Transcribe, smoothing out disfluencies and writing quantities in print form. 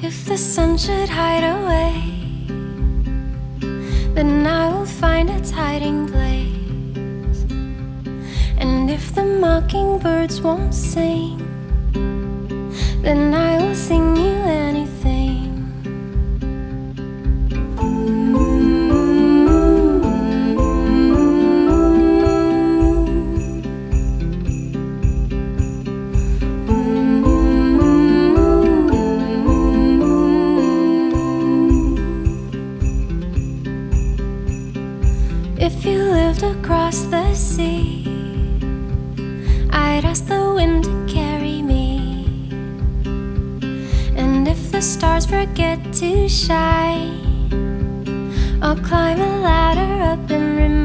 If the sun should hide away, then I will find its hiding place. And if the mockingbirds won't sing, then I will sing you anything. If you lived across the sea, I'd ask the wind to carry me. And if the stars forget to shine, I'll climb a ladder up and remember